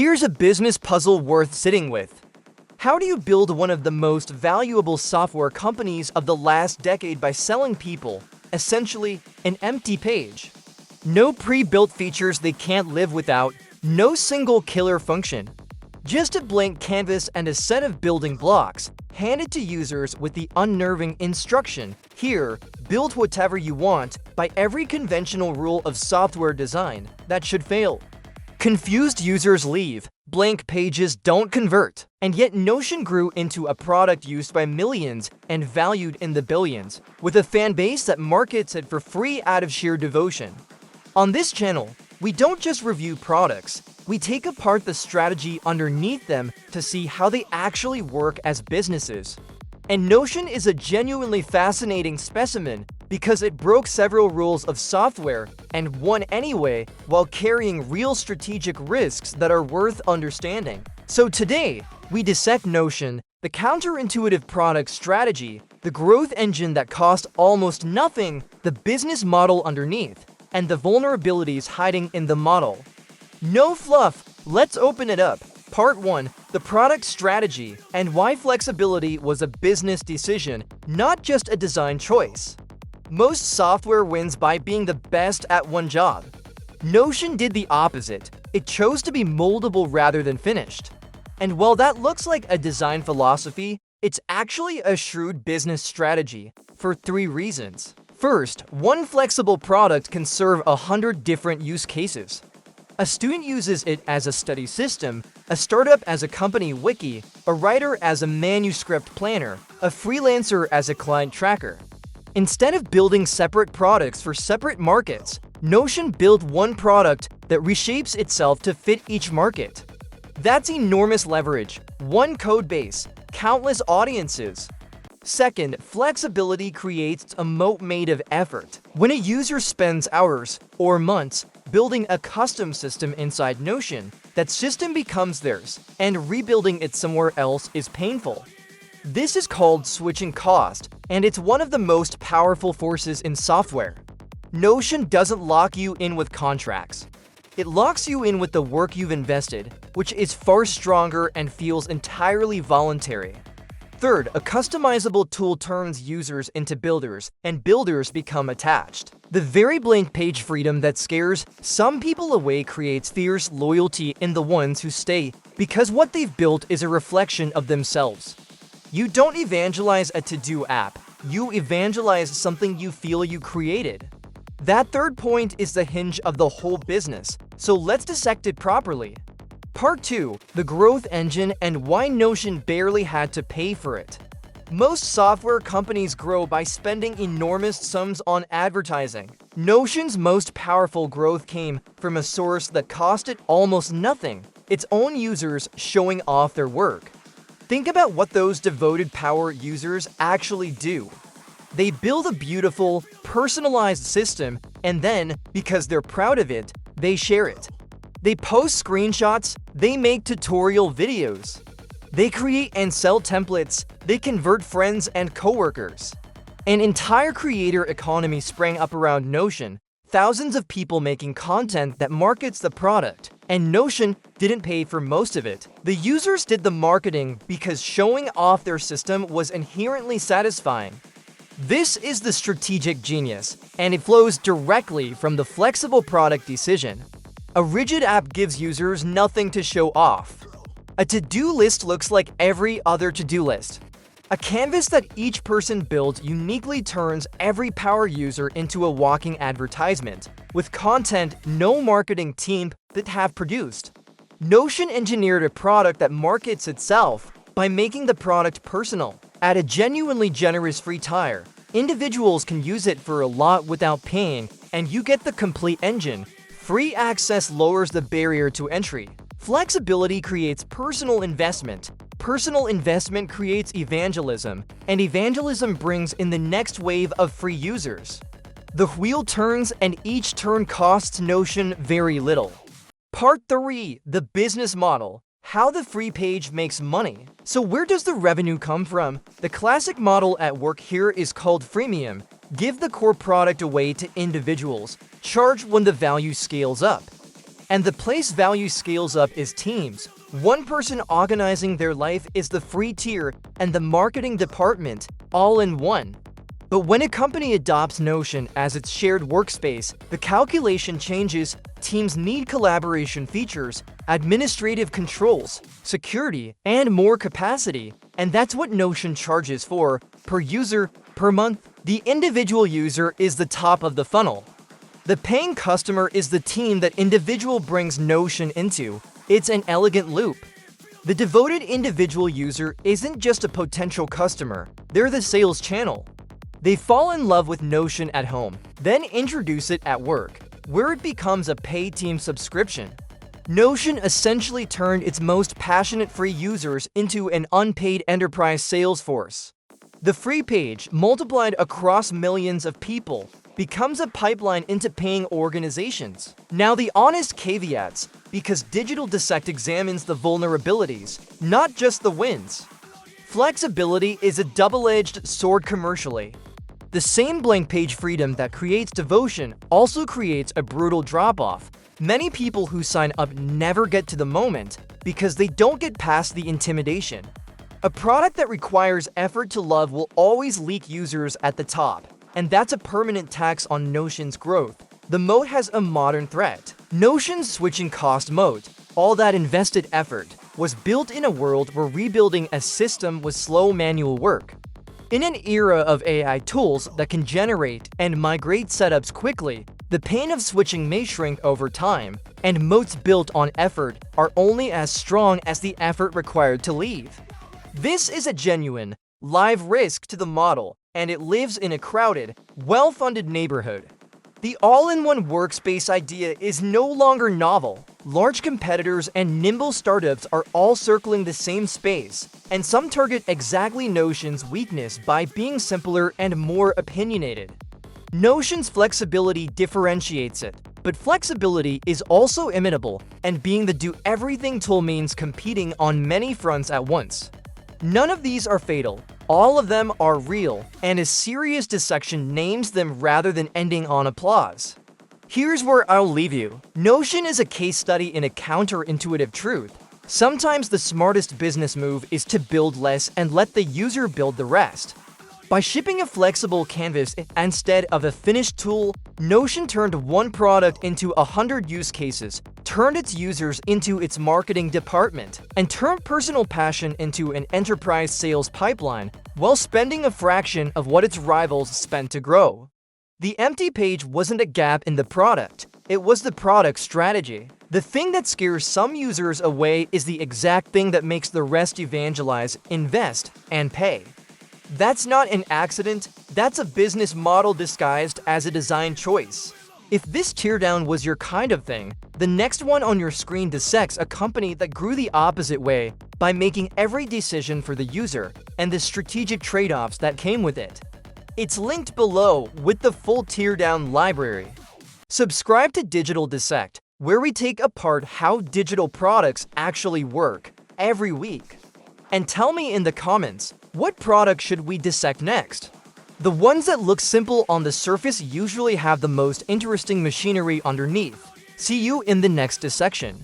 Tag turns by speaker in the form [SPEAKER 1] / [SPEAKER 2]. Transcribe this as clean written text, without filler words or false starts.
[SPEAKER 1] Here's a business puzzle worth sitting with. How do you build one of the most valuable software companies of the last decade by selling people, essentially, an empty page? No pre-built features they can't live without, no single killer function. Just a blank canvas and a set of building blocks, handed to users with the unnerving instruction, here, build whatever you want, by every conventional rule of software design. That should fail. Confused users leave, blank pages don't convert, and yet Notion grew into a product used by millions and valued in the billions, with a fan base that markets it for free out of sheer devotion. On this channel, we don't just review products, we take apart the strategy underneath them to see how they actually work as businesses. And Notion is a genuinely fascinating specimen because it broke several rules of software and won anyway while carrying real strategic risks that are worth understanding. So today, we dissect Notion, the counterintuitive product strategy, the growth engine that cost almost nothing, the business model underneath, and the vulnerabilities hiding in the model. No fluff, let's open it up. Part 1. The product strategy and why flexibility was a business decision, not just a design choice. Most software wins by being the best at one job. Notion did the opposite. It chose to be moldable rather than finished. And while that looks like a design philosophy, it's actually a shrewd business strategy for 3 reasons. First, one flexible product can serve 100 different use cases. A student uses it as a study system, a startup as a company wiki, a writer as a manuscript planner, a freelancer as a client tracker. Instead of building separate products for separate markets, Notion built one product that reshapes itself to fit each market. That's enormous leverage, one code base, countless audiences. Second, flexibility creates a moat made of effort. When a user spends hours or months building a custom system inside Notion, that system becomes theirs, and rebuilding it somewhere else is painful. This is called switching cost, and it's one of the most powerful forces in software. Notion doesn't lock you in with contracts. It locks you in with the work you've invested, which is far stronger and feels entirely voluntary. Third, a customizable tool turns users into builders, and builders become attached. The very blank page freedom that scares some people away creates fierce loyalty in the ones who stay, because what they've built is a reflection of themselves. You don't evangelize a to-do app, you evangelize something you feel you created. That third point is the hinge of the whole business, so let's dissect it properly. Part 2. The growth engine and why Notion barely had to pay for it. Most software companies grow by spending enormous sums on advertising. Notion's most powerful growth came from a source that cost it almost nothing, its own users showing off their work. Think about what those devoted power users actually do. They build a beautiful, personalized system, and then, because they're proud of it, they share it. They post screenshots, they make tutorial videos. They create and sell templates, they convert friends and coworkers. An entire creator economy sprang up around Notion, thousands of people making content that markets the product, and Notion didn't pay for most of it. The users did the marketing because showing off their system was inherently satisfying. This is the strategic genius, and it flows directly from the flexible product decision. A rigid app gives users nothing to show off. A to-do list looks like every other to-do list. A canvas that each person builds uniquely turns every power user into a walking advertisement, with content no marketing team could have produced. Notion engineered a product that markets itself by making the product personal. At a genuinely generous free tier, individuals can use it for a lot without paying, and you get the complete engine. Free access lowers the barrier to entry. Flexibility creates personal investment. Personal investment creates evangelism, and evangelism brings in the next wave of free users. The wheel turns, and each turn costs Notion very little. Part 3. The business model. How the free page makes money. So where does the revenue come from? The classic model at work here is called freemium. Give the core product away to individuals. Charge when the value scales up. And the place value scales up is teams. One person organizing their life is the free tier and the marketing department all in one. But when a company adopts Notion as its shared workspace, the calculation changes. Teams need collaboration features, administrative controls, security, and more capacity. And that's what Notion charges for, per user, per month. The individual user is the top of the funnel. The paying customer is the team that individual brings Notion into. It's an elegant loop. The devoted individual user isn't just a potential customer, they're the sales channel. They fall in love with Notion at home, then introduce it at work, where it becomes a paid team subscription. Notion essentially turned its most passionate free users into an unpaid enterprise sales force. The free page, multiplied across millions of people, becomes a pipeline into paying organizations. Now the honest caveats, because Digital Dissect examines the vulnerabilities, not just the wins. Flexibility is a double-edged sword commercially. The same blank page freedom that creates devotion also creates a brutal drop-off. Many people who sign up never get to the moment because they don't get past the intimidation. A product that requires effort to love will always leak users at the top, and that's a permanent tax on Notion's growth. The moat has a modern threat. Notion's switching cost moat, all that invested effort, was built in a world where rebuilding a system was slow manual work. In an era of AI tools that can generate and migrate setups quickly, the pain of switching may shrink over time, and moats built on effort are only as strong as the effort required to leave. This is a genuine, live risk to the model, and it lives in a crowded, well-funded neighborhood. The all-in-one workspace idea is no longer novel. Large competitors and nimble startups are all circling the same space, and some target exactly Notion's weakness by being simpler and more opinionated. Notion's flexibility differentiates it, but flexibility is also imitable, and being the do-everything tool means competing on many fronts at once. None of these are fatal. All of them are real, and a serious dissection names them rather than ending on applause. Here's where I'll leave you. Notion is a case study in a counterintuitive truth. Sometimes the smartest business move is to build less and let the user build the rest. By shipping a flexible canvas instead of a finished tool, Notion turned one product into 100 use cases, turned its users into its marketing department, and turned personal passion into an enterprise sales pipeline, while spending a fraction of what its rivals spent to grow. The empty page wasn't a gap in the product, it was the product strategy. The thing that scares some users away is the exact thing that makes the rest evangelize, invest, and pay. That's not an accident, that's a business model disguised as a design choice. If this teardown was your kind of thing, the next one on your screen dissects a company that grew the opposite way by making every decision for the user and the strategic trade-offs that came with it. It's linked below with the full teardown library. Subscribe to Digital Dissect, where we take apart how digital products actually work every week. And tell me in the comments, what product should we dissect next? The ones that look simple on the surface usually have the most interesting machinery underneath. See you in the next dissection.